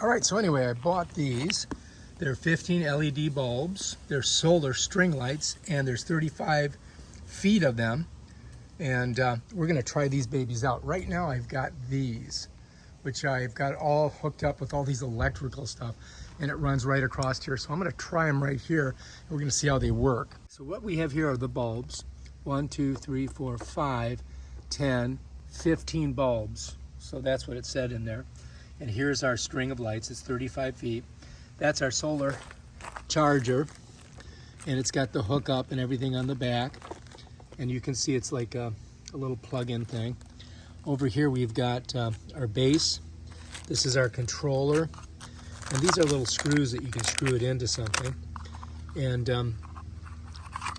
All right, so anyway, I bought these. They're 15 LED bulbs. They're solar string lights, and there's 35 feet of them. And we're gonna try these babies out. Right now I've got these, which I've got all hooked up with all these electrical stuff, and it runs right across here. So I'm gonna try them right here, and we're gonna see how they work. So what we have here are the bulbs. 1, 2, 3, 4, 5, 10, 15 bulbs. So that's what it said in there. And here's our string of lights. It's 35 feet. That's our solar charger, and it's got the hook up and everything on the back. And you can see it's like a little plug-in thing. Over here we've got our base. This is our controller. And these are little screws that you can screw it into something. And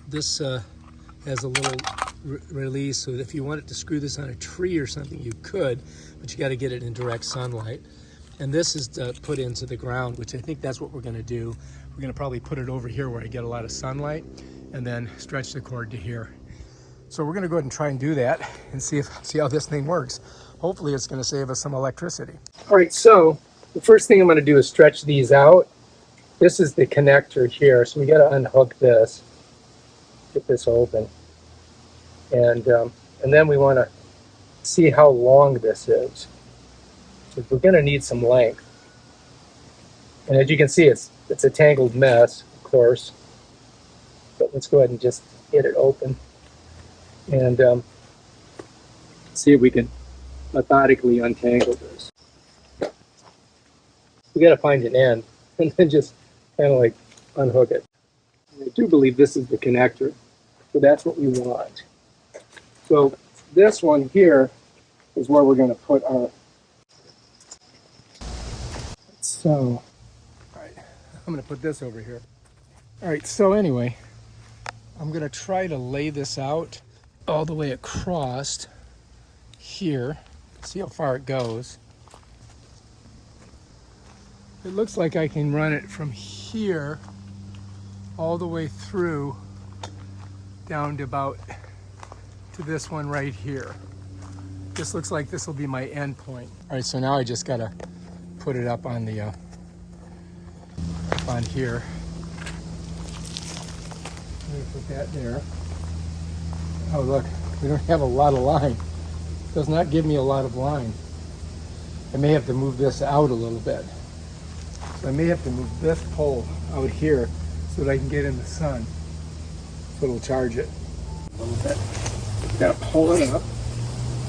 this has a little release, so if you wanted to screw this on a tree or something, you could, but you got to get it in direct sunlight. And this is to put into the ground, which I think that's what we're going to do. We're going to probably put it over here where I get a lot of sunlight, and then stretch the cord to here. So we're going to go ahead and try and do that and see how this thing works. Hopefully it's going to save us some electricity. All right, so the first thing I'm going to do is stretch these out. This is the connector here, so we got to unhook this, get this open, and then we want to see how long this is. We're going to need some length, and as you can see, it's a tangled mess, of course. But let's go ahead and just get it open and see if we can methodically untangle this. We got to find an end and then just kind of like unhook it. And I do believe this is the connector, so that's what we want. So this one here is where we're going to put our. So, all right, I'm going to put this over here. All right, so anyway, I'm going to try to lay this out all the way across here. See how far it goes. It looks like I can run it from here all the way through down to about to this one right here. This looks like this will be my end point. All right, so now I just got to put it up on the up on here. Let me put that there. Oh look, we don't have a lot of line. It does not give me a lot of line. I may have to move this out a little bit. So I may have to move this pole out here so that I can get in the sun. So it'll charge it a little bit. Gotta pull it up.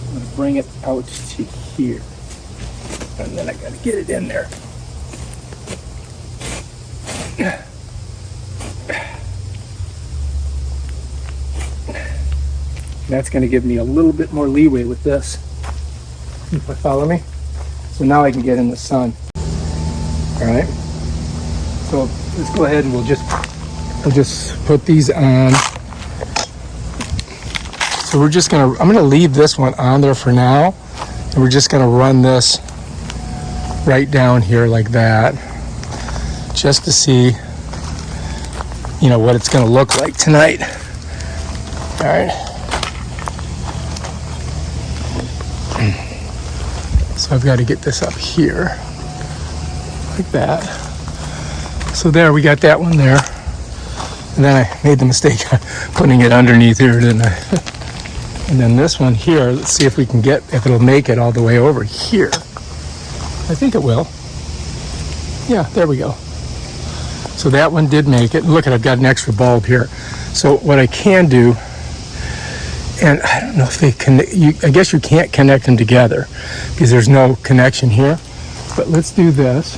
I'm gonna bring it out to here. And then I gotta get it in there. That's gonna give me a little bit more leeway with this. You follow me? So now I can get in the sun. All right. So let's go ahead and we'll just put these on. So I'm gonna leave this one on there for now, and we're just gonna run this right down here like that, just to see, what it's gonna look like tonight. All right. So I've got to get this up here, like that. So there, we got that one there. And then I made the mistake of putting it underneath here, didn't I? And then this one here, let's see if it'll make it all the way over here. I think it will. Yeah, there we go. So that one did make it. Look, I've got an extra bulb here. So what I can do, and I don't know if they connect, I guess you can't connect them together because there's no connection here. But let's do this.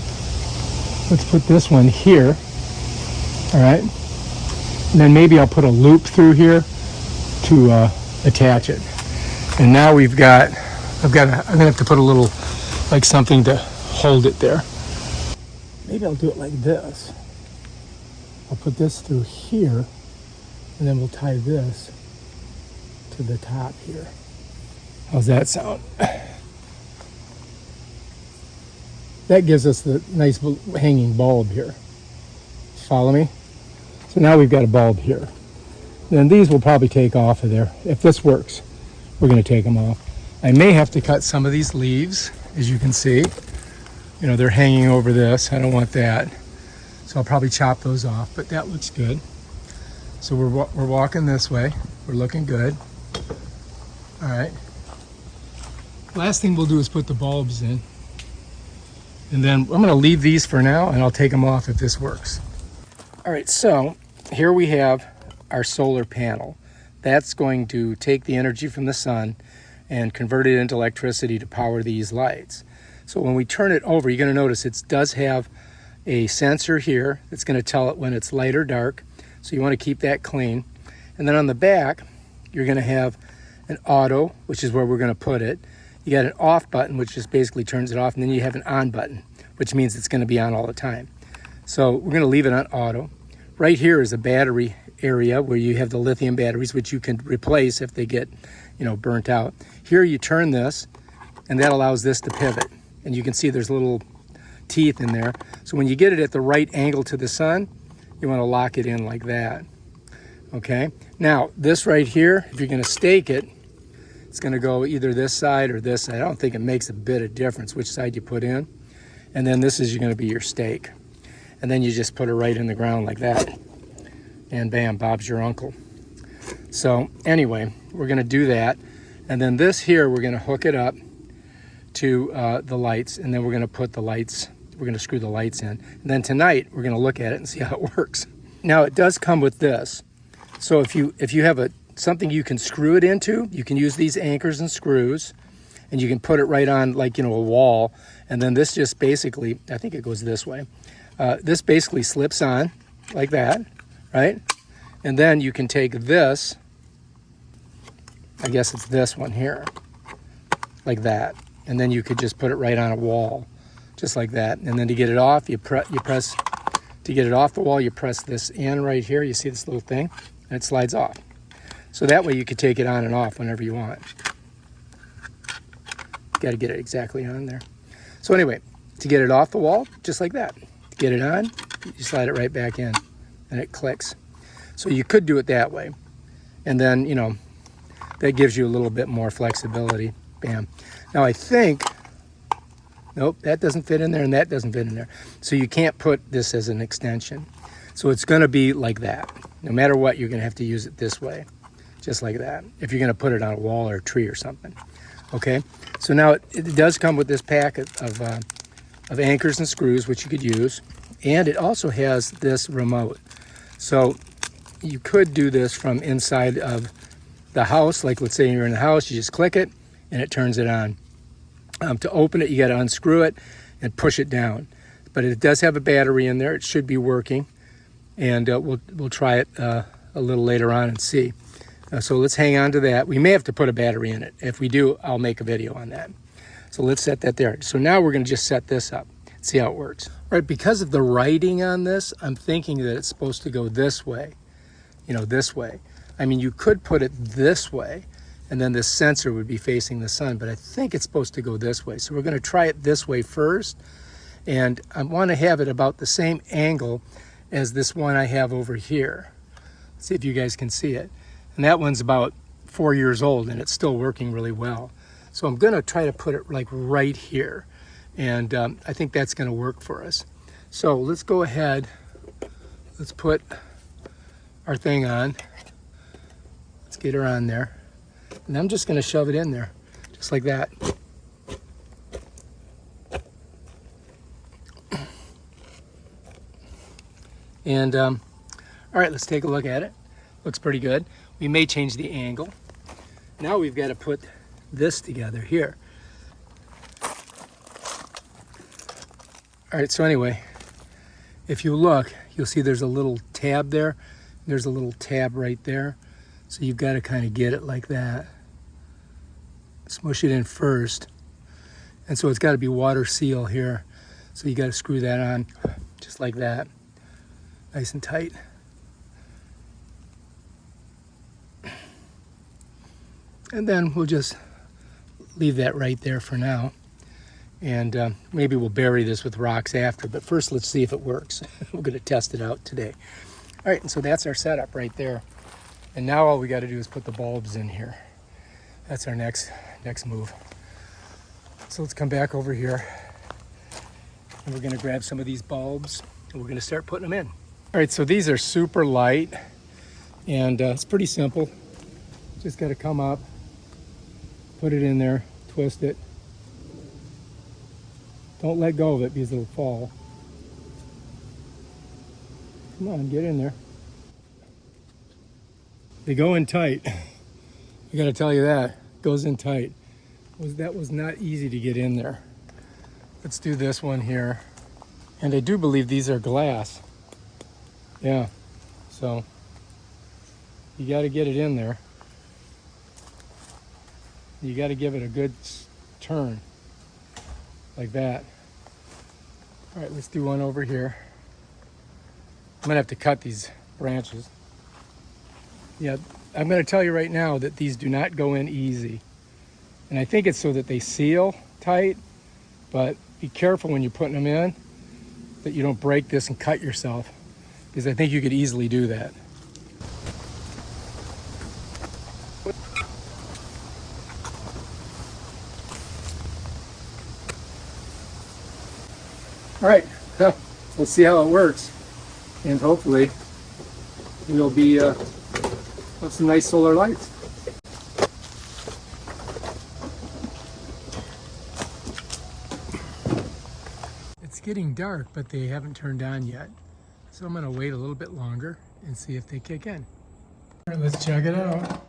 Let's put this one here. All right. And then maybe I'll put a loop through here to attach it. And now I'm gonna have to put a little, like something to hold it there. Maybe I'll do it like this. I'll put this through here, and then we'll tie this to the top here. How's that sound? That gives us the nice hanging bulb here. Follow me? So now we've got a bulb here. Then these will probably take off of there. If this works, we're going to take them off. I may have to cut some of these leaves, as you can see. You know, they're hanging over this. I don't want that. So I'll probably chop those off, but that looks good. So we're walking this way. We're looking good. All right. Last thing we'll do is put the bulbs in. And then I'm gonna leave these for now and I'll take them off if this works. All right, so here we have our solar panel. That's going to take the energy from the sun and convert it into electricity to power these lights. So when we turn it over, you're gonna notice it does have a sensor here that's gonna tell it when it's light or dark. So you wanna keep that clean. And then on the back, you're gonna have an auto, which is where we're gonna put it. You got an off button, which just basically turns it off, and then you have an on button, which means it's gonna be on all the time. So we're gonna leave it on auto. Right here is a battery area where you have the lithium batteries, which you can replace if they get, burnt out. Here you turn this, and that allows this to pivot. And you can see there's little teeth in there. So when you get it at the right angle to the sun, you wanna lock it in like that, okay? Now, this right here, if you're gonna stake it, it's gonna go either this side or this side. I don't think it makes a bit of difference which side you put in. And then this is gonna be your stake. And then you just put it right in the ground like that. And bam, Bob's your uncle. So anyway, we're gonna do that. And then this here, we're gonna hook it up to the lights, and then we're gonna put the lights, we're gonna screw the lights in. And then tonight, we're gonna look at it and see how it works. Now it does come with this. So if you have something you can screw it into, you can use these anchors and screws, and you can put it right on like, a wall. And then this just basically, I think it goes this way. This basically slips on like that, right? And then you can take this, I guess it's this one here, like that. And then you could just put it right on a wall, just like that. And then to get it off, you press, to get it off the wall, you press this in right here. You see this little thing, and it slides off. So that way you could take it on and off whenever you want. Got to get it exactly on there. So anyway, to get it off the wall, just like that. To get it on, you slide it right back in, and it clicks. So you could do it that way. And then, that gives you a little bit more flexibility. Bam. Now I think, nope, that doesn't fit in there, and that doesn't fit in there. So you can't put this as an extension. So it's gonna be like that. No matter what, you're gonna have to use it this way, just like that, if you're gonna put it on a wall or a tree or something. Okay, so now it does come with this pack of anchors and screws, which you could use, and it also has this remote. So you could do this from inside of the house, like let's say you're in the house, you just click it, and it turns it on. To open it, you got to unscrew it and push it down. But it does have a battery in there. It should be working, and we'll try it a little later on and see. So let's hang on to that. We may have to put a battery in it. If we do, I'll make a video on that. So let's set that there. So now we're going to just set this up, see how it works. All right, because of the writing on this, I'm thinking that it's supposed to go this way, this way. I mean, you could put it this way, and then this sensor would be facing the sun, but I think it's supposed to go this way. So we're going to try it this way first, and I want to have it about the same angle as this one I have over here. Let's see if you guys can see it. And that one's about 4 years old, and it's still working really well. So I'm going to try to put it like right here, and I think that's going to work for us. So let's go ahead, let's put our thing on. Let's get her on there. And I'm just going to shove it in there, just like that. And all right, let's take a look at it. Looks pretty good. We may change the angle. Now we've got to put this together here. All right, so anyway, if you look, you'll see there's a little tab there. There's a little tab right there. So you've got to kind of get it like that. Smush it in first. And so it's got to be water seal here. So you got to screw that on just like that. Nice and tight. And then we'll just leave that right there for now. And maybe we'll bury this with rocks after, but first let's see if it works. We're going to test it out today. All right, and so that's our setup right there. And now all we got to do is put the bulbs in here. That's our next move. So let's come back over here. And we're gonna grab some of these bulbs and we're gonna start putting them in. All right, so these are super light and it's pretty simple. Just gotta come up, put it in there, twist it. Don't let go of it because it'll fall. Come on, get in there. They go in tight. I gotta tell you that. Goes in tight. That was not easy to get in there. Let's do this one here. And I do believe these are glass. Yeah, so you gotta get it in there. You gotta give it a good turn, like that. All right, let's do one over here. I'm gonna have to cut these branches. Yeah, I'm gonna tell you right now that these do not go in easy. And I think it's so that they seal tight, but be careful when you're putting them in that you don't break this and cut yourself, because I think you could easily do that. All right, well, let's see how it works. And hopefully we'll be have some nice solar lights. It's getting dark, but they haven't turned on yet. So I'm gonna wait a little bit longer and see if they kick in. All right, let's check it out.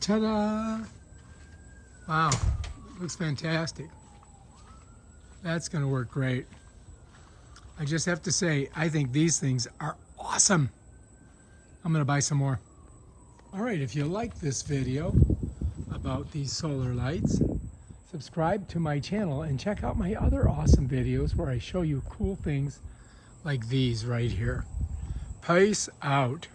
Ta-da! Wow, looks fantastic. That's gonna work great. I just have to say, I think these things are awesome. I'm gonna buy some more. All right, if you like this video about these solar lights, subscribe to my channel and check out my other awesome videos where I show you cool things like these right here. Peace out.